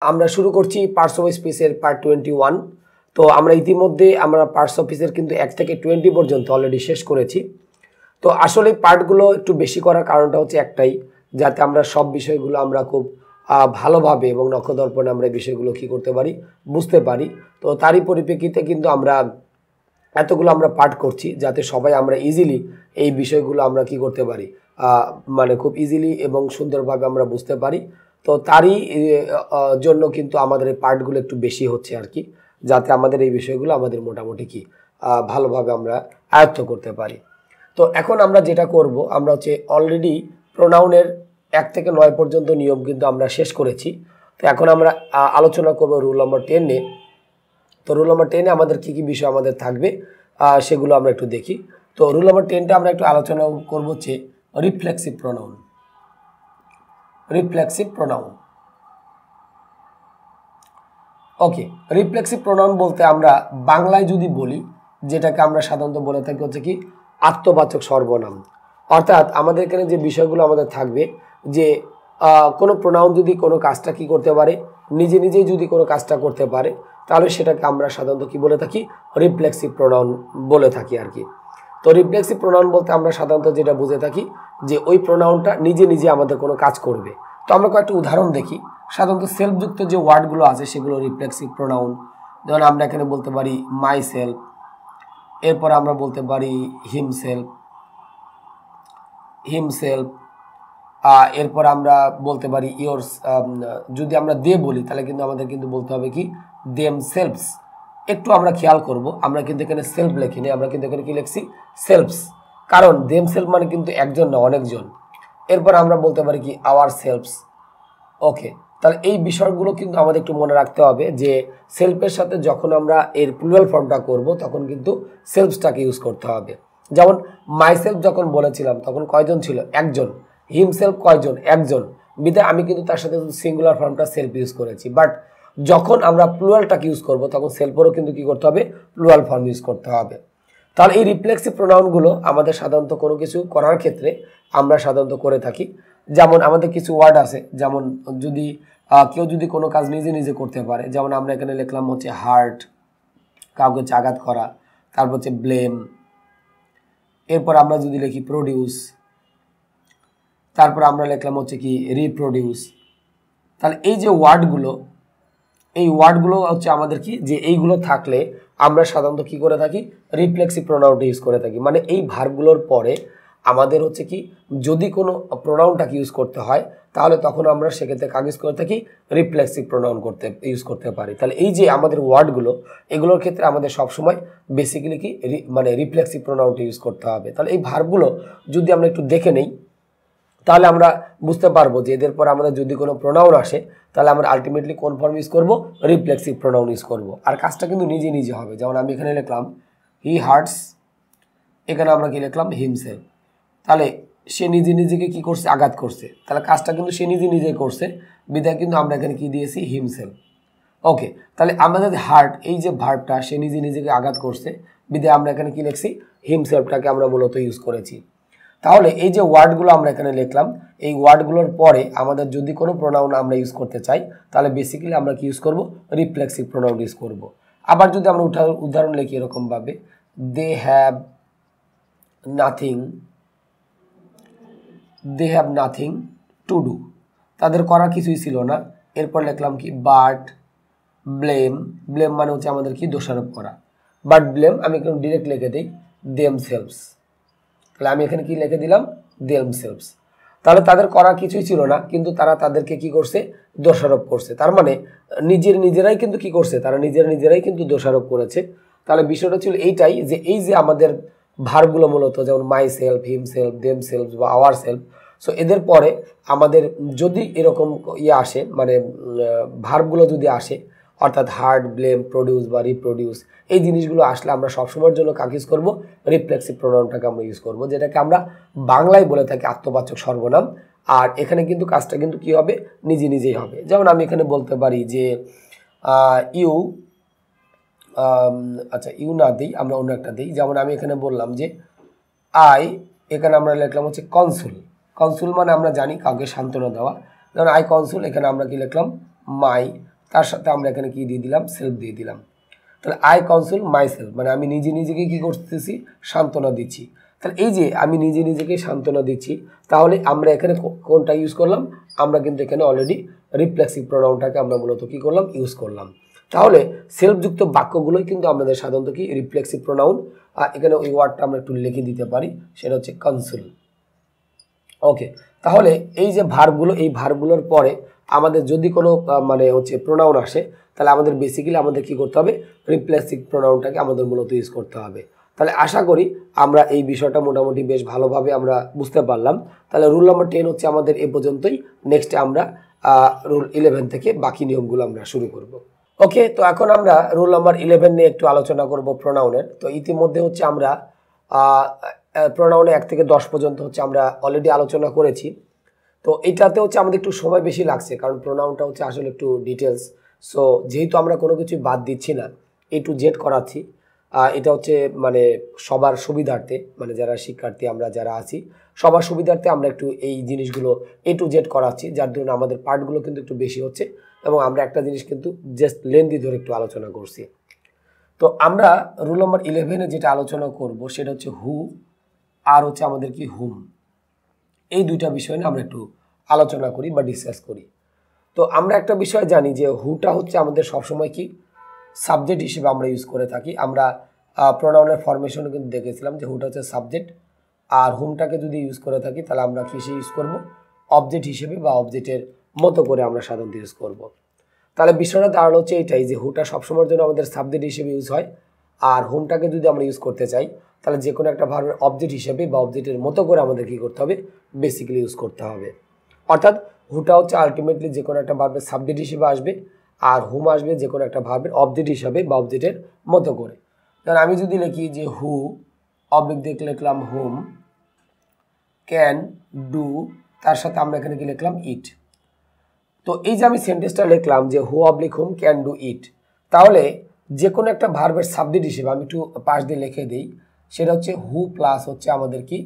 আমরা শুরু করছি পার্টস অফ স্পিচের পার্ট 21। তো আমরা ইতিমধ্যে পার্টস অফ স্পিচের কিন্তু 1 থেকে 20 পর্যন্ত অলরেডি শেষ করেছি। তো আসলে পার্টগুলো একটু বেশি করার কারণটা হচ্ছে একটাই, যাতে আমরা সব বিষয়গুলো আমরা খুব ভালোভাবে এবং নখদর্পণে আমরা এই বিষয়গুলো কী করতে পারি, বুঝতে পারি। তো তারই পরিপ্রেক্ষিতে কিন্তু আমরা এতগুলো আমরা পার্ট করছি, যাতে সবাই আমরা ইজিলি এই বিষয়গুলো আমরা কি করতে পারি, মানে খুব ইজিলি এবং সুন্দরভাবে আমরা বুঝতে পারি। তো তারই জন্য কিন্তু আমাদের এই পার্টগুলো একটু বেশি হচ্ছে আর কি, যাতে আমাদের এই বিষয়গুলো আমাদের মোটামুটি কি ভালোভাবে আমরা আয়ত্ত করতে পারি। তো এখন আমরা যেটা করব, আমরা হচ্ছে অলরেডি প্রোনাউনের 1 থেকে 9 পর্যন্ত নিয়ম কিন্তু আমরা শেষ করেছি। তো এখন আমরা আলোচনা করব রুল নম্বর 10-এ। তো রুল নম্বর 10-এ আমাদের কী কী বিষয় আমাদের থাকবে সেগুলো আমরা একটু দেখি। তো রুল নম্বর 10টা আমরা একটু আলোচনা করব হচ্ছে রিফ্লেক্সিভ প্রোনাউন। রিফ্লেক্সিভ প্রোনাউন, ওকে। রিফ্লেক্সিভ প্রোনাউন বলতে আমরা বাংলায় যদি বলি, যেটাকে আমরা সাধারণত বলে থাকি হচ্ছে কি আত্মবাচক সর্বনাম। অর্থাৎ আমাদের এখানে যে বিষয়গুলো আমাদের থাকবে, যে কোনো প্রোনাউন যদি কোনো কাজটা কি করতে পারে, নিজে নিজেই যদি কোনো কাজটা করতে পারে, তাহলে সেটাকে আমরা সাধারণত কি বলে থাকি, রিফ্লেক্সিভ প্রোনাউন বলে থাকি আর কি। তো রিফ্লেক্সিভ প্রোনাউন বলতে আমরা সাধারণত যেটা বুঝে থাকি, যে ওই প্রোনাউনটা নিজে নিজে আমাদের কোনো কাজ করবে। তো আমরা কয়েকটা উদাহরণ দেখি। সাধারণত সেলফযুক্ত যে ওয়ার্ডগুলো আছে সেগুলো রিফ্লেক্সিভ প্রোনাউন। যেমন আমরা এখানে বলতে পারি মাই সেলফ, এরপর আমরা বলতে পারি হিমসেলফ, হিমসেলফ। এরপর আমরা বলতে পারি ইয়োরস। যদি আমরা দে বলি তাহলে কিন্তু আমাদের কিন্তু বলতে হবে কি দেম সেলফস। একটু আমরা খেয়াল করব, আমরা কিন্তু এখানে সেলফ লিখিনি, আমরা কিন্তু এখানে কি লিখছি সেলফস, কারণ দেম সেলফ মানে কিন্তু একজন না, অনেকজন। এরপর আমরা বলতে পারি কি আওয়ার সেলফস, ওকে। তাহলে এই বিষয়গুলো কিন্তু আমাদের একটু মনে রাখতে হবে, যে সেলফের সাথে যখন আমরা এর প্লুরাল ফর্মটা করব তখন কিন্তু সেলফসটাকে ইউজ করতে হবে। যেমন মাইসেলফ যখন বলেছিলাম তখন কয়জন ছিল, একজন। হিমসেলফ কয়জন, একজন। বিধায় আমি কিন্তু তার সাথে সিঙ্গুলার ফর্মটা সেলফ ইউজ করেছি। বাট যখন আমরা প্লুরালটাকে ইউজ করব তখন সেলফেরও কিন্তু কি করতে হবে, প্লুরাল ফর্ম ইউজ করতে হবে। তাহলে এই রিফ্লেক্সিভ প্রোনাউনগুলো আমাদের সাধারণত কোনো কিছু করার ক্ষেত্রে আমরা সাধারণত করে থাকি। যেমন আমাদের কিছু ওয়ার্ড আছে, যেমন যদি কেউ যদি কোনো কাজ নিজে নিজে করতে পারে, যেমন আমরা এখানে লিখলাম হচ্ছে হার্ট, কাউকে হচ্ছে আঘাত করা, তারপর হচ্ছে ব্লেম। এরপর আমরা যদি লিখি প্রডিউস, তারপর আমরা লিখলাম হচ্ছে কি রিপ্রডিউস। তাহলে এই যে ওয়ার্ডগুলো, এই ওয়ার্ডগুলো হচ্ছে আমাদের কি, যে এইগুলো থাকলে আমরা সাধারণত কি করে থাকি, রিফ্লেক্সিভ প্রোনাউনটা ইউজ করে থাকি। মানে এই ভার্বগুলোর পরে আমাদের হচ্ছে কি, যদি কোনো প্রোনাউনটাকে ইউজ করতে হয় তাহলে তখন আমরা সেক্ষেত্রে কাজ ইউজ করে থাকি, রিফ্লেক্সিভ প্রোনাউন ইউজ করতে পারি। তাহলে এই যে আমাদের ওয়ার্ডগুলো, এগুলোর ক্ষেত্রে আমাদের সবসময় বেসিক্যালি কি মানে রিফ্লেক্সিভ প্রোনাউনটা ইউজ করতে হবে। তাহলে এই ভার্বগুলো যদি আমরা একটু দেখে নেই, তাহলে আমরা বুঝতে পারবো যে এদের পর আমাদের যদি কোনো প্রোনাউন আসে তাহলে আমরা আলটিমেটলি কোন ফর্ম ইউজ করবো, রিফ্লেক্সিভ প্রোনাউন ইউজ করবো। আর কাজটা কিন্তু নিজে নিজে হবে। যেমন আমি এখানে লিখলাম হি হার্টস, এখানে আমরা কি লিখলাম হিমসেলফ। তাহলে সে নিজে নিজেকে কি করছে, আঘাত করছে। তাহলে কাজটা কিন্তু সে নিজে নিজে করছে, বিধায় কিন্তু আমরা এখানে কি দিয়েছি, হিমসেলফ, ওকে। তাহলে আমাদের হার্ট, এই যে ভার্বটা, সে নিজে নিজেকে আঘাত করছে, বিধায় আমরা এখানে কি লিখছি, হিমসেলফটাকে আমরা মূলত ইউজ করেছি। তাহলে এই যে ওয়ার্ডগুলো আমরা এখানে লিখলাম, এই ওয়ার্ডগুলোর পরে আমাদের যদি কোনো প্রোনাউন আমরা ইউজ করতে চাই তাহলে বেসিক্যালি আমরা কি ইউজ করব, রিফ্লেক্সিভ প্রোনাউন ইউজ করব। আবার যদি আমরা উদাহরণ লিখি এরকমভাবে, they have nothing, they have nothing to do, তাদের করার কিছুই ছিল না। এরপর লিখলাম কি বাট ব্লেম, ব্লেম মানে হচ্ছে আমাদের কি দোষারোপ করা। বাট ব্লেম আমি কিন্তু ডিরেক্ট লিখে দিই দেম সেলফস। তাহলে আমি এখানে কি লিখে দিলাম, দেম সেলফস। তাহলে তাদের করার কিছুই ছিল না, কিন্তু তারা তাদেরকে কি করছে, দোষারোপ করছে। তার মানে নিজেরাই কিন্তু কি করছে, তারা নিজেরাই কিন্তু দোষারোপ করেছে। তাহলে বিষয়টা ছিল এইটাই, যে এই যে আমাদের ভার্বগুলো মূলত যেমন my self, him self, them self বা আওয়ার সেলফ, সো এদের পরে আমাদের যদি এরকম আসে, মানে ভার্বগুলো যদি আসে, অর্থাৎ হার্ট, ব্লেম, প্রডিউস বা রিপ্রডিউস, এই জিনিসগুলো আসলে আমরা সবসময়ের জন্য কাকে ইউজ করবো, রিফ্লেক্সিভ প্রোনাউনটাকে আমরা ইউজ করবো, যেটাকে আমরা বাংলায় বলে থাকি আত্মবাচক সর্বনাম। আর এখানে কিন্তু কাজটা কিন্তু কি হবে, নিজে নিজেই হবে। যেমন আমি এখানে বলতে পারি যে ইউ, আচ্ছা ইউ না দিই, আমরা অন্য একটা দিই। যেমন আমি এখানে বললাম যে আই, এখানে আমরা লিখলাম হচ্ছে কনসুল। কনসুল মানে আমরা জানি কাউকে সান্ত্বনা দেওয়া। যেমন আই কনসুল, এখানে আমরা কি লিখলাম মাই তার সাথে আমরা এখানে কি দিয়ে দিলাম, সেলফ দিয়ে দিলাম। তাহলে আই কনসোল মাই সেলফ, মানে আমি নিজে নিজেকে কি করতেছি, সান্ত্বনা দিচ্ছি। তাহলে এই যে আমি নিজে নিজেকে সান্ত্বনা দিচ্ছি, তাহলে আমরা এখানে কোনটা ইউজ করলাম, আমরা কিন্তু এখানে অলরেডি রিফ্লেক্সিভ প্রোনাউনটাকে আমরা মূলত কি করলাম, ইউজ করলাম। তাহলে সেলফযুক্ত বাক্যগুলোই কিন্তু আমাদের সাধারণত কি রিফ্লেক্সিভ প্রোনাউন। আর এখানে ওই ওয়ার্ডটা আমরা একটু লিখে দিতে পারি, সেটা হচ্ছে কনসোল। ওকে, তাহলে এই যে ভার্বগুলো, এই ভার্বগুলোর পরে আমাদের যদি কোনো মানে হচ্ছে প্রোনাউন আসে, তাহলে আমাদের বেসিক্যালি আমাদের কি করতে হবে, রিপ্লেসিভ প্রোনাউনটাকে আমাদের মূলত ইউজ করতে হবে। তাহলে আশা করি আমরা এই বিষয়টা মোটামুটি বেশ ভালোভাবে আমরা বুঝতে পারলাম। তাহলে রুল নাম্বার 10 হচ্ছে আমাদের এ পর্যন্তই। নেক্সটে আমরা রুল 11 থেকে বাকি নিয়মগুলো আমরা শুরু করব। ওকে, তো এখন আমরা রুল নাম্বার 11 নিয়ে একটু আলোচনা করব প্রোনাউনের। তো ইতিমধ্যে হচ্ছে আমরা প্রোনাউনে 1 থেকে 10 পর্যন্ত হচ্ছে আমরা অলরেডি আলোচনা করেছি। তো এটাতে হচ্ছে আমাদের একটু সময় বেশি লাগছে, কারণ প্রোনাউনটা হচ্ছে আসলে একটু ডিটেলস। সো যেহেতু আমরা কোনো কিছু বাদ দিচ্ছি না, A to Z করাচ্ছি, এটা হচ্ছে মানে সবার সুবিধার্থে, মানে যারা শিক্ষার্থী আমরা যারা আছি সবার সুবিধার্থে আমরা একটু এই জিনিসগুলো A to Z করাচ্ছি, যার জন্য আমাদের পার্টগুলো কিন্তু একটু বেশি হচ্ছে এবং আমরা একটা জিনিস কিন্তু জাস্ট লেন্দি ধরে একটু আলোচনা করছি। তো আমরা রুল নাম্বার 11-এ যেটা আলোচনা করব সেটা হচ্ছে হু আর হচ্ছে আমাদের কি হুম, এই দুইটা বিষয় নিয়ে আমরা একটু আলোচনা করি বা ডিসকাস করি। তো আমরা একটা বিষয় জানি যে হুটা হচ্ছে আমাদের সবসময় কি সাবজেক্ট হিসেবে আমরা ইউজ করে থাকি। আমরা প্রোনাউনের ফরমেশনে কিন্তু দেখেছিলাম যে হুটা হচ্ছে সাবজেক্ট, আর হুমটাকে যদি ইউজ করে থাকি তাহলে আমরা কিসে ইউজ করব, অবজেক্ট হিসেবে বা অবজেক্টের মতো করে আমরা সাধারণত ইউজ করব। তাহলে বিষয়টা দাঁড়ানো হচ্ছে এটাই যে হুটা সবসময়ের জন্য আমাদের সাবজেক্ট হিসেবে ইউজ হয়, আর হুমটাকে যদি আমরা ইউজ করতে চাই তাহলে যে কোনো একটা ভার্বের অবজেক্ট হিসেবে বা অবজেক্টের মতো করে আমাদের কী করতে হবে, বেসিক্যালি ইউজ করতে হবে। অর্থাৎ হুটা হচ্ছে আলটিমেটলি যে কোনো একটা ভার্বের সাবজেক্ট হিসেবে আসবে, আর হুম আসবে যে কোনো একটা ভার্বের অবজেক্ট হিসাবে বা অবজেক্টের মতো করে। কারণ আমি যদি লিখি যে হু অবজেক্ট দিয়ে লিখলাম হুম, ক্যান ডু, তার সাথে আমরা এখানে কি লিখলাম, ইট। তো এই যে আমি সেন্টেন্সটা লিখলাম যে who oblique whom can do it, তাহলে যে কোনো একটা ভার্বের সাবজেক্ট হিসেবে আমি একটু পাশ দিয়ে লিখে দিই, সেটা হচ্ছে হু প্লাস হচ্ছে আমাদের কি,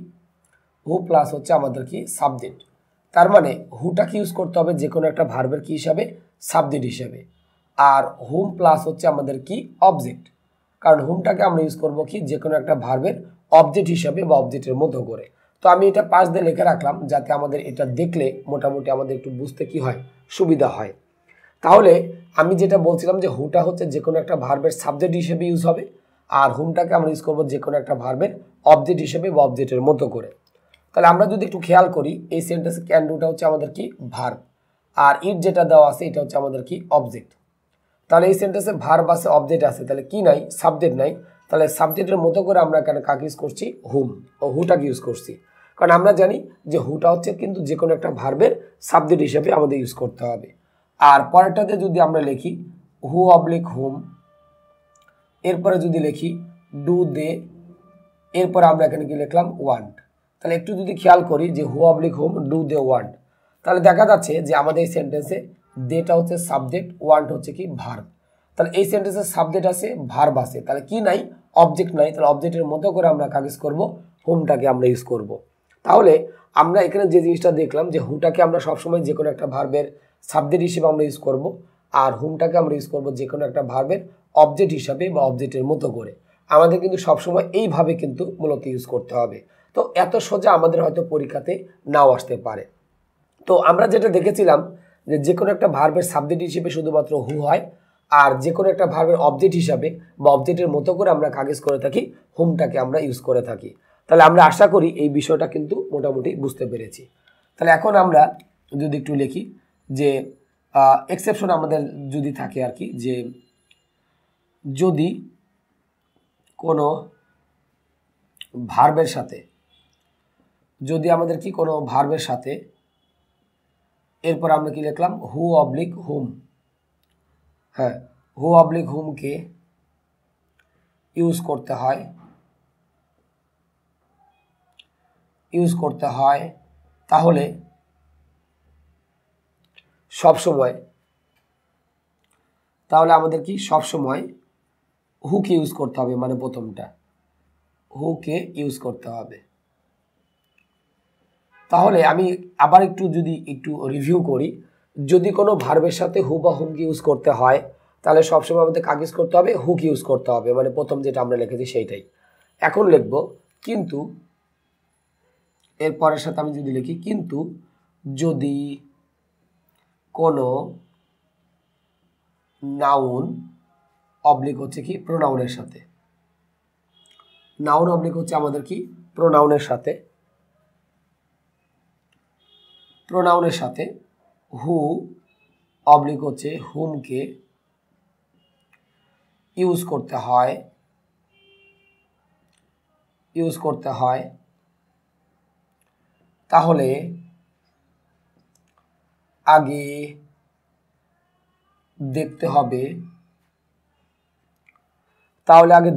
হু প্লাস হচ্ছে আমাদের কি সাবজেক্ট। তার মানে হুটাকে ইউজ করতে হবে যে কোনো একটা ভার্বের কি হিসাবে, সাবজেক্ট হিসাবে, আর হুম প্লাস হচ্ছে আমাদের কি অবজেক্ট, কারণ হুমটাকে আমরা ইউজ করব কি যে কোনো একটা ভার্বের অবজেক্ট হিসাবে বা অবজেক্টের মতো করে। তো আমি এটা পাশ দিয়ে লিখে রাখলাম যাতে আমাদের এটা দেখলে মোটামুটি আমাদের একটু বুঝতে কি হয়, সুবিধা হয়। তাহলে আমি যেটা বলছিলাম যে হুটা হচ্ছে যে কোনো একটা ভার্বের সাবজেক্ট হিসেবে ইউজ হবে, আর হুমটাকে আমরা ইউজ করবো যে কোনো একটা ভার্বের অবজেক্ট হিসেবে বা অবজেক্টের মতো করে। তাহলে আমরা যদি একটু খেয়াল করি, এই সেন্টেন্সে ক্যান ডুটা হচ্ছে আমাদের কি ভার্ব, আর ইট যেটা দেওয়া আছে এটা হচ্ছে আমাদের কি অবজেক্ট। তাহলে এই সেন্টেন্সে ভার্ব আছে, অবজেক্ট আছে, তাহলে কি নাই, সাবজেক্ট নাই। তাহলে সাবজেক্টের মতো করে আমরা এখানে কাকে ইউজ করছি, হুম ও হুটাকে ইউজ করছি, কারণ আমরা জানি যে হুটা হচ্ছে কিন্তু যে কোনো একটা ভার্বের সাবজেক্ট হিসেবে আমাদের ইউজ করতে হবে। আর পরেরটাতে যদি আমরা লিখি হু অবলিক হুম, এরপরে যদি লিখি ডু দে, এরপরে আমরা এখানে কি লিখলাম ওয়ান্ট। তাহলে একটু যদি খেয়াল করি যে who oblique whom do they want, তাহলে দেখা যাচ্ছে যে আমাদের এই সেন্টেন্সে দেটা হচ্ছে সাবজেক্ট, ওয়ান্ট হচ্ছে কি ভার্ব। তাহলে এই সেন্টেন্সে সাবজেক্ট আছে, ভার্ব আছে, তাহলে কি নাই, অবজেক্ট নাই। তাহলে অবজেক্টের মতো করে আমরা কাগজ করব, হুমটাকে আমরা ইউজ করব। তাহলে আমরা এখানে যে জিনিসটা দেখলাম যে হুটাকে আমরা সবসময় যে কোনো একটা ভার্বের সাবজেক্ট হিসেবে আমরা ইউজ করব, আর হুমটাকে আমরা ইউজ করব যে কোনো একটা ভার্বের অবজেক্ট হিসাবে বা অবজেক্টের মতো করে। আমাদের কিন্তু সবসময় এইভাবে কিন্তু মূলত ইউজ করতে হবে। তো এত সোজা আমাদের হয়তো পরীক্ষাতে নাও আসতে পারে। তো আমরা যেটা দেখেছিলাম যে কোনো একটা ভার্বের সাবজেক্ট হিসেবে শুধুমাত্র হু হয়, আর যে কোনো একটা ভার্বের অবজেক্ট হিসাবে বা অবজেক্টের মতো করে আমরা কাগজ করে থাকি, হুমটাকে আমরা ইউজ করে থাকি। তাহলে আমরা আশা করি এই বিষয়টা কিন্তু মোটামুটি বুঝতে পেরেছি। তাহলে এখন আমরা যদি একটু লিখি যে এক্সেপশন আমাদের যদি থাকে আর কি, যে যদি কোনো ভার্বের সাথে, যদি আমাদের কি কোনো ভার্বের সাথে, এরপর আমরা কি লিখলাম হু অবলিক হুম, হ্যাঁ হু অবলিক হুমকে ইউজ করতে হয়, তাহলে সবসময়, তাহলে আমাদের কি সবসময় হুকে ইউজ করতে হবে, মানে প্রথমটা হুকে ইউজ করতে হবে। তাহলে আমি আবার একটু যদি একটু রিভিউ করি, যদি কোনো ভার্বের সাথে হু বা হুম কি ইউজ করতে হয় তাহলে সবসময় আমাদের কাগজ করতে হবে হু কি ইউজ করতে হবে, মানে প্রথম যেটা আমরা লিখেছি সেইটাই। এখন লিখব কিন্তু, এর পরের সাথে আমি যদি লিখি কিন্তু যদি কোনো নাউন অবলিক হচ্ছে কি প্রোনাউনের সাথে, নাউন অবলিক হচ্ছে আমাদের কি প্রোনাউনের সাথে, প্রোনাউনের সাথে হু অবলিক হচ্ছে হুমকে ইউজ করতে হয় তাহলে আগে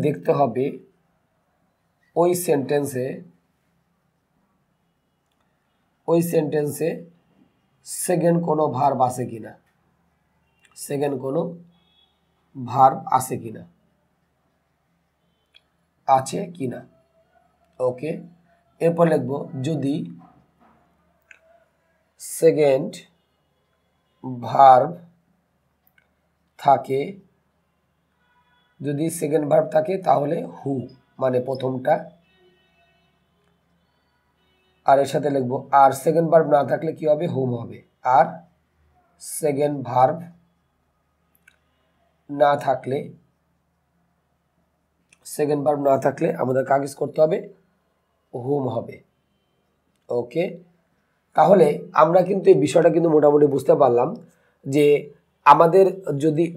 দেখতে হবে ওই সেন্টেন্সে সেকেন্ড কোনো ভার্ব আছে কিনা, ওকে। এরপর লিখব যদি সেকেন্ড ভার্ব থাকে তাহলে হু মানে প্রথমটা, আর এর সাথে লিখব আর সেকেন্ড ভার্ব না থাকলে কি হবে হুম হবে, আর সেকেন্ড ভার্ব না থাকলে আমাদের কাগজ করতে হবে হুম হবে, ওকে। তাহলে আমরা কিন্তু এই বিষয়টা কিন্তু মোটামুটি বুঝতে পারলাম যে আমাদের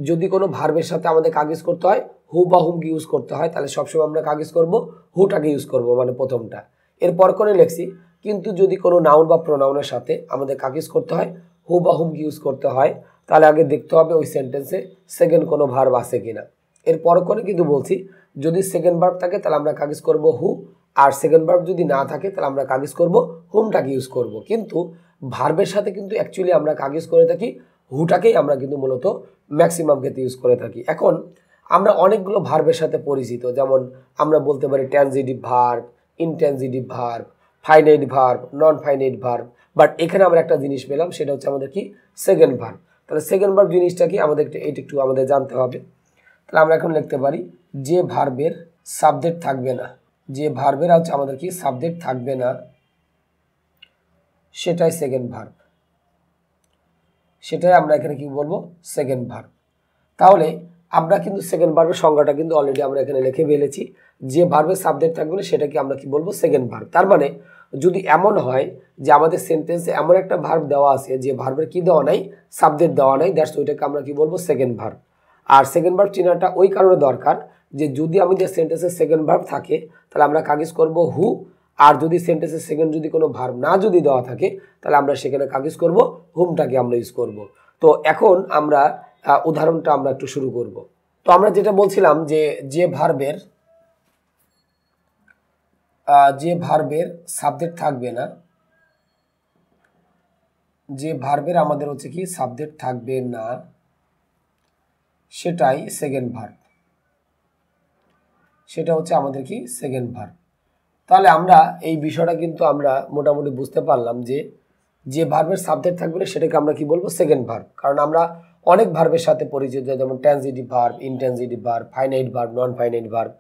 যদি কোনো ভার্বের সাথে আমাদের কাগজ করতে হয় হু বা হুমকে ইউজ করতে হয় তাহলে সবসময় আমরা কাগজ করব হুটাকে ইউজ করব মানে প্রথমটা। এরপর করে লিখছি কিন্তু যদি কোনো নাউন বা প্রোনাউনের সাথে আমাদের কাগজ করতে হয় হু বা হুমকে ইউজ করতে হয় তাহলে আগে দেখতে হবে ওই সেন্টেন্সে সেকেন্ড কোনো ভার্ব আছে কিনা। এরপর করে কিন্তু বলছি যদি সেকেন্ড ভার্ব থাকে তাহলে আমরা কাগজ করব হু, আর সেকেন্ড ভার্ব যদি না থাকে তাহলে আমরা কাগজ করব হুমটাকে ইউজ করব। কিন্তু ভার্বের সাথে কিন্তু অ্যাকচুয়ালি আমরা কাগজ করে থাকি হুটাকেই আমরা কিন্তু মূলত ম্যাক্সিমাম ক্ষেত্রে ইউজ করে থাকি। এখন আমরা অনেকগুলো ভার্বের সাথে পরিচিত, যেমন আমরা বলতে পারি transitive verb, intransitive verb, finite verb, non finite verb, but এখানে আমরা একটা জিনিস পেলাম সেটা হচ্ছে আমাদের কি সেকেন্ড ভার্ব। তাহলে সেকেন্ড ভার্ব জিনিসটা কি আমাদের একটু আমাদের জানতে হবে। তাহলে আমরা এখন লিখতে পারি যে ভার্বের সাবজেক্ট থাকবে না, যে ভার্বের হচ্ছে আমাদের কি সাবজেক্ট থাকবে না সেটাই সেকেন্ড ভার্ব, সেটাই আমরা এখানে কি বলবো সেকেন্ড ভার্ব। তাহলে আমরা কিন্তু সেকেন্ড ভার্বের সংজ্ঞাটা কিন্তু অলরেডি আমরা এখানে লিখে ফেলেছি, যে ভার্বের সাবজেক্ট থাকবে না সেটাকে আমরা কি বলবো সেকেন্ড ভার্ব। তার মানে যদি এমন হয় যে আমাদের সেন্টেন্সে এমন একটা ভার্ব দেওয়া আছে যে ভার্বের কি দেওয়া নাই সাবজেক্ট দেওয়া নাই, দ্যাটস ওইটাকে আমরা কি বলবো সেকেন্ড ভার্ব। আর সেকেন্ড ভার্ব চেনাটা ওই কারণে দরকার যে যদি আমাদের সেন্টেন্সে সেকেন্ড ভার্ব থাকে তাহলে আমরা কাগজ করব হু, আর যদি সেন্টেন্সের সেকেন্ড যদি কোনো ভার্ব না যদি দেওয়া থাকে তাহলে আমরা সেখানে কাগজ করব হুমটাকে আমরা ইউজ করব। তো এখন আমরা উদাহরণটা আমরা একটু শুরু করব। তো আমরা যেটা বলছিলাম যে ভার্বের সাবজেক্ট থাকবে না, যে ভার্বের আমাদের হচ্ছে কি সাবজেক্ট থাকবে না সেটাই সেকেন্ড ভার্ব, সেটা হচ্ছে আমাদের কি সেকেন্ড ভার্ব। তাহলে আমরা এই বিষয়টা কিন্তু আমরা মোটামুটি বুঝতে পারলাম যে ভার্বের সাবজেক্ট থাকবে না সেটাকে আমরা কি বলবো সেকেন্ড ভার্ব। কারণ আমরা অনেক ভার্বের সাথে পরিচিত, যেমন transitive verb, intransitive verb, finite verb, non finite verb.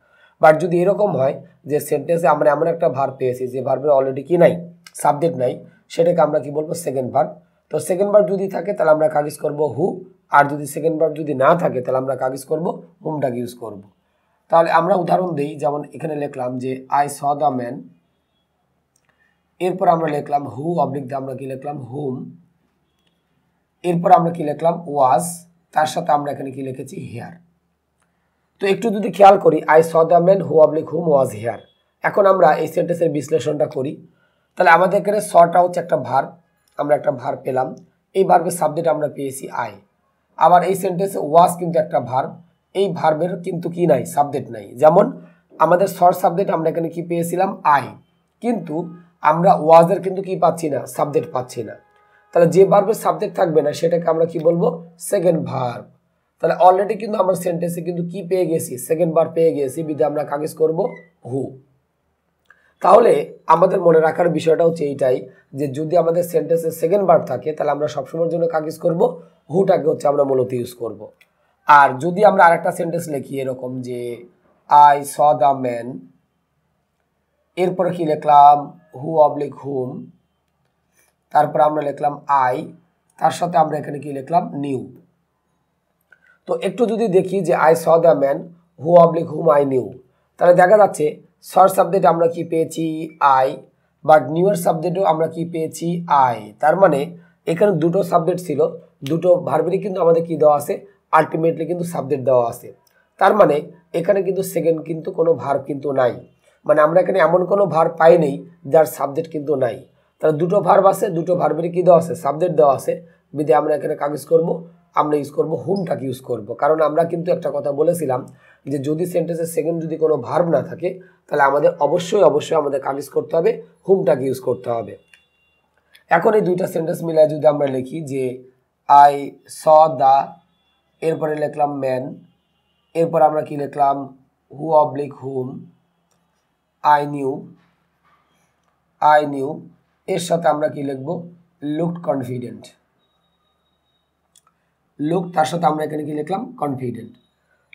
But যদি এরকম হয় যে সেন্টেন্সে আমরা এমন একটা ভার্ব পেয়েছি যে ভার্বের অলরেডি কি নাই সাবজেক্ট নাই, সেটাকে আমরা কি বলবো সেকেন্ড ভার্ব। তো সেকেন্ড ভার্ব যদি থাকে তাহলে আমরা কাগজ করব হু, আর যদি সেকেন্ড ভার্ব যদি না থাকে তাহলে আমরা কাগজ করব হুমটাকে ইউজ করব। তাহলে আমরা উদাহরণ দিই, যেমন এখানে লিখলাম যে আই স দ্য ম্যান, এরপর আমরা লিখলাম হু অবলিক দিয়ে আমরা কি লিখলাম হুম, এরপর আমরা কি লিখলাম ওয়াজ, তার সাথে আমরা এখানে কি লিখেছি হেয়ার। তো একটু যদি খেয়াল করি I saw the man who oblique hmm was hair. এখন আমরা এই সেন্টেন্সের বিশ্লেষণটা করি। তাহলে আমাদের এখানে সটা হচ্ছে একটা ভার্ব, আমরা একটা ভার্ব পেলাম, এই ভার্বের সাবজেক্ট আমরা পেয়েছি আই। আবার এই সেন্টেন্সে ওয়াজ কিন্তু একটা ভার্ব, এই ভার্বের কিন্তু কি নাই সাবজেক্ট নাই। যেমন আমাদের শর্ট সাবজেক্ট আমরা এখানে কি পেয়েছিলাম আই, কিন্তু আমরা ওয়াজের কিন্তু কি পাচ্ছি না সাবজেক্ট পাচ্ছি না। তাহলে যে ভার্বের সাবজেক্ট থাকবে না সেটাকে আমরা কি বলবো সেকেন্ড ভার্ব। তাহলে অলরেডি কিন্তু আমরা সেন্টেন্সে কিন্তু কি পেয়ে গেছি সেকেন্ড ভার্ব পেয়ে গেছি, বিধে আমরা কাগজ করব হু। তাহলে আমাদের মনে রাখার বিষয়টা হচ্ছে এইটাই যে যদি আমাদের সেন্টেন্সে সেকেন্ড ভার্ব থাকে তাহলে আমরা সবসময়ের জন্য কাজ করব হুটাকে হচ্ছে আমরা মূলত ইউজ করব। আর যদি আমরা আরেকটা সেন্টেন্স লিখি এরকম যে আই স দ্য ম্যান, এরপরে কি লিখলাম হু অবলিক হুম, তারপর আমরা লিখলাম আই, তার সাথে আমরা এখানে কি লিখলাম নিউ। তো একটু যদি দেখি যে I saw the man who oblique hmm I knew, তাহলে দেখা যাচ্ছে শর্ট সাবজেক্ট আমরা কি পেয়েছি আই, বাট নিউয়ের সাবজেক্টেও আমরা কি পেয়েছি আই। তার মানে এখানে দুটো সাবজেক্ট ছিল, দুটো ভার্বেরই কিন্তু আমাদের কি দেওয়া আছে আলটিমেটলি কিন্তু সাবজেক্ট দেওয়া আছে। তার মানে এখানে কিন্তু সেকেন্ড কিন্তু কোনো ভার্ব কিন্তু নাই, মানে আমরা এখানে এমন কোনো ভার্ব পাই নেই যার সাবজেক্ট কিন্তু নাই। তাহলে দুটো ভার্ব আছে, দুটো ভার্বেরই কি দেওয়া আছে সাবজেক্ট দেওয়া আছে, বিধে আমরা এখানে কাগজ করব আমরা ইউজ করব হুমটাকে ইউজ করব। কারণ আমরা কিন্তু একটা কথা বলেছিলাম যে যদি সেন্টেন্সের সেকেন্ড যদি কোনো ভার্ব না থাকে তাহলে আমাদের অবশ্যই আমাদের কাগজ করতে হবে হুমটাকে ইউজ করতে হবে। এখন এই দুইটা সেন্টেন্স মিলাই যদি আমরা লিখি যে আই স দ্য, এরপরে লিখলাম ম্যান, এরপর আমরা কি লিখলাম হু অবলিক হুম, আই নিউ, এর সাথে আমরা কি লিখবো লুকড কনফিডেন্ট, লুক, তার সাথে আমরা এখানে কি লিখলাম কনফিডেন্ট।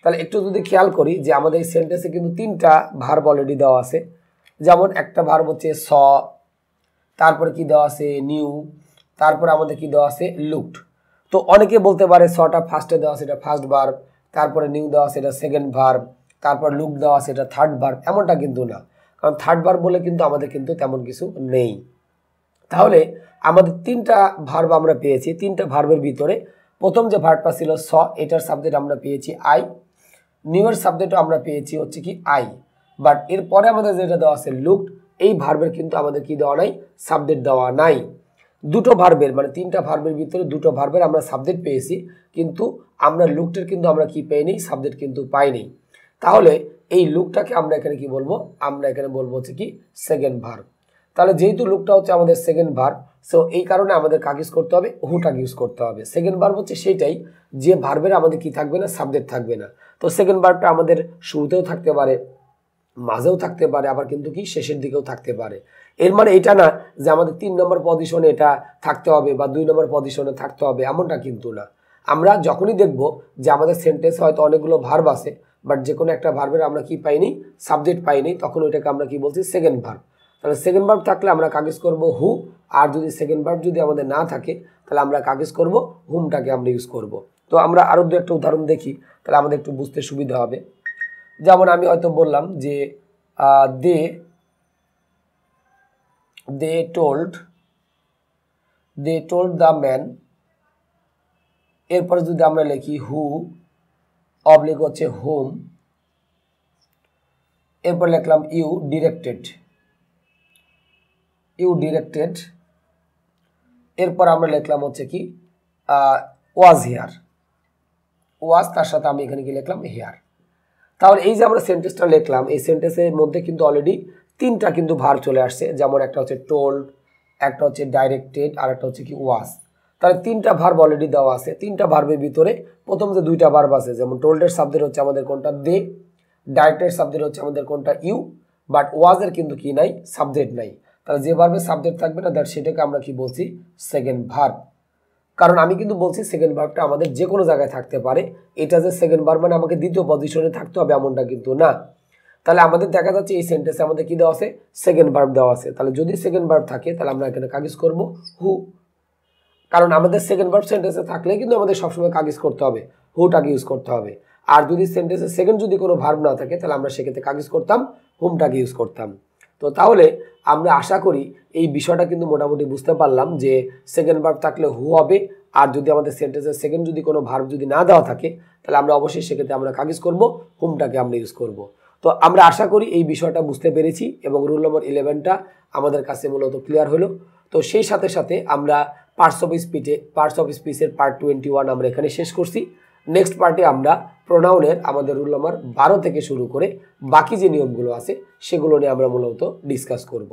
তাহলে একটু যদি খেয়াল করি যে আমাদের এই সেন্টেন্সে কিন্তু তিনটা ভার্ব অলরেডি দেওয়া আছে। যেমন একটা ভার্ব হচ্ছে স, তারপরে কি দেওয়া আছে নিউ, তারপরে আমাদের কি দেওয়া আছে লুকড। তো অনেকে বলতে পারে সটা ফার্স্টে দেওয়া আছে এটা ফার্স্ট ভার্ব, তারপরে নিউ দেওয়া আছে এটা সেকেন্ড ভার্ব, তারপর লুক দেওয়া আছে এটা থার্ড ভার্ব। এমনটা কিন্তু না, কারণ থার্ড ভার্ব বলে কিন্তু আমাদের কিন্তু তেমন কিছু নেই। তাহলে আমাদের তিনটা ভার্ব আমরা পেয়েছি, তিনটা ভার্বের ভিতরে প্রথম যে ভার্বটা ছিল স, এটার সাবজেক্ট আমরা পেয়েছি আই, নিউয়ের সাবজেক্টও আমরা পেয়েছি হচ্ছে কি আই, বাট এরপরে আমাদের যেটা দেওয়া আছে লুকড, এই ভার্বের কিন্তু আমাদের কি দেওয়া নাই সাবজেক্ট দেওয়া নাই। দুটো ভার্বের মানে তিনটা ভার্বের ভিতরে দুটো ভার্বের আমরা সাবজেক্ট পেয়েছি, কিন্তু আমরা লুকটের কিন্তু আমরা কি পাইনি সাবজেক্ট কিন্তু পাইনি। তাহলে এই লুকটাকে আমরা এখানে কি বলবো, আমরা এখানে বলবো হচ্ছে কি সেকেন্ড ভার্ব। তাহলে যেহেতু লুকটা হচ্ছে আমাদের সেকেন্ড ভার্ব, সো এই কারণে আমাদের কাজ করতে হবে হুটাকে ইউজ করতে হবে। সেকেন্ড ভার্ব হচ্ছে সেইটাই যে ভার্বের আমাদের কি থাকবে না সাবজেক্ট থাকবে না। তো সেকেন্ড ভার্বটা আমাদের শুরুতেও থাকতে পারে, মাঝেও থাকতে পারে, আবার কিন্তু কি শেষের দিকেও থাকতে পারে। এর মানে এটা না যে আমাদের 3 নম্বর পজিশনে এটা থাকতে হবে বা 2 নম্বর পজিশনে থাকতে হবে, এমনটা কিন্তু না। আমরা যখনই দেখব যে আমাদের সেন্টেন্স হয়তো অনেকগুলো ভার্ব আছে, বাট যে কোনো একটা ভার্বের আমরা কি পাইনি সাবজেক্ট পাইনি, তখন ওইটাকে আমরা কি বলছি সেকেন্ড ভার্ব। তাহলে সেকেন্ড ভার্ব থাকলে আমরা কাগজ করব হু, আর যদি সেকেন্ড ভার্ব যদি আমাদের না থাকে তাহলে আমরা কাগজ করব হুমটাকে আমরা ইউজ করব। তো আমরা আরও দু একটা উদাহরণ দেখি, তাহলে আমাদের একটু বুঝতে সুবিধা হবে। যেমন আমি হয়তো বললাম যে দে টোল্ড দ্য ম্যান, এরপরে যদি আমরা লিখি হু অবলিক হচ্ছে হোম, এরপর লিখলাম ইউ ডিরেক্টেড, এরপর আমরা লিখলাম হচ্ছে কি ওয়াজ হিয়ার, ওয়াজ, তার সাথে আমি এখানে কি লিখলাম হিয়ার। তাহলে এই যে আমরা সেন্টেন্সটা লিখলাম, এই সেন্টেন্সের মধ্যে কিন্তু অলরেডি তিনটা কিন্তু ভার্ব চলে আসছে। যেমন একটা হচ্ছে টোল্ড, একটা হচ্ছে ডাইরেক্টেড, আর একটা হচ্ছে কি ওয়াজ। তাহলে তিনটা ভার্ব অলরেডি দেওয়া আছে। তিনটা ভার্বের ভিতরে প্রথম যে দুইটা ভার্ব আছে, যেমন টোল্ডের সাবজেক্ট হচ্ছে আমাদের কোনটা দে, ডাইরেক্টেড সাবজেক্ট হচ্ছে আমাদের কোনটা ইউ, বাট ওয়াজের কিন্তু কি নাই সাবজেক্ট নাই। তাহলে যে ভার্বের সাবজেক্ট থাকবে না সেটাকে আমরা কি বলছি সেকেন্ড ভার্ব। কারণ আমি কিন্তু বলছি সেকেন্ড ভার্বটা আমাদের যে কোনো জায়গায় থাকতে পারে, এটা যে সেকেন্ড ভার্ব মানে আমাকে দ্বিতীয় পজিশনে থাকতে হবে এমনটা কিন্তু না। তাহলে আমাদের দেখা যাচ্ছে এই সেন্টেন্সে আমাদের কি দেওয়া আছে সেকেন্ড ভার্ব দেওয়া আছে। তাহলে যদি সেকেন্ড ভার্ব থাকে তাহলে আমরা এখানে কাগজ করব হু, কারণ আমাদের সেকেন্ড ভার্ব সেন্টেন্সে থাকলে কিন্তু আমাদের সবসময় কাগজ করতে হবে হুটাকে ইউজ করতে হবে। আর যদি সেন্টেন্সে সেকেন্ড যদি কোনো ভার্ব না থাকে তাহলে আমরা সেক্ষেত্রে কাগজ করতাম হুমটাকে ইউজ করতাম। তো তাহলে আমরা আশা করি এই বিষয়টা কিন্তু মোটামুটি বুঝতে পারলাম যে সেকেন্ড ভার্ব থাকলে হু হবে, আর যদি আমাদের সেন্টেন্সের সেকেন্ড যদি কোনো ভার্ব যদি না দেওয়া থাকে তাহলে আমরা অবশ্যই সেক্ষেত্রে আমরা কাগজ করব হুমটাকে আমরা ইউজ করব। তো আমরা আশা করি এই বিষয়টা বুঝতে পেরেছি এবং রুল নম্বর 11টা আমাদের কাছে মূলত ক্লিয়ার হলো। তো সেই সাথে সাথে আমরা পার্টস অফ স্পিচের পার্ট 21 আমরা এখানে শেষ করছি। নেক্সট পার্টে আমরা প্রোনাউনের আমাদের রুল নম্বর 12 থেকে শুরু করে বাকি যে নিয়মগুলো আছে সেগুলো নিয়ে আমরা মূলত ডিসকাস করব।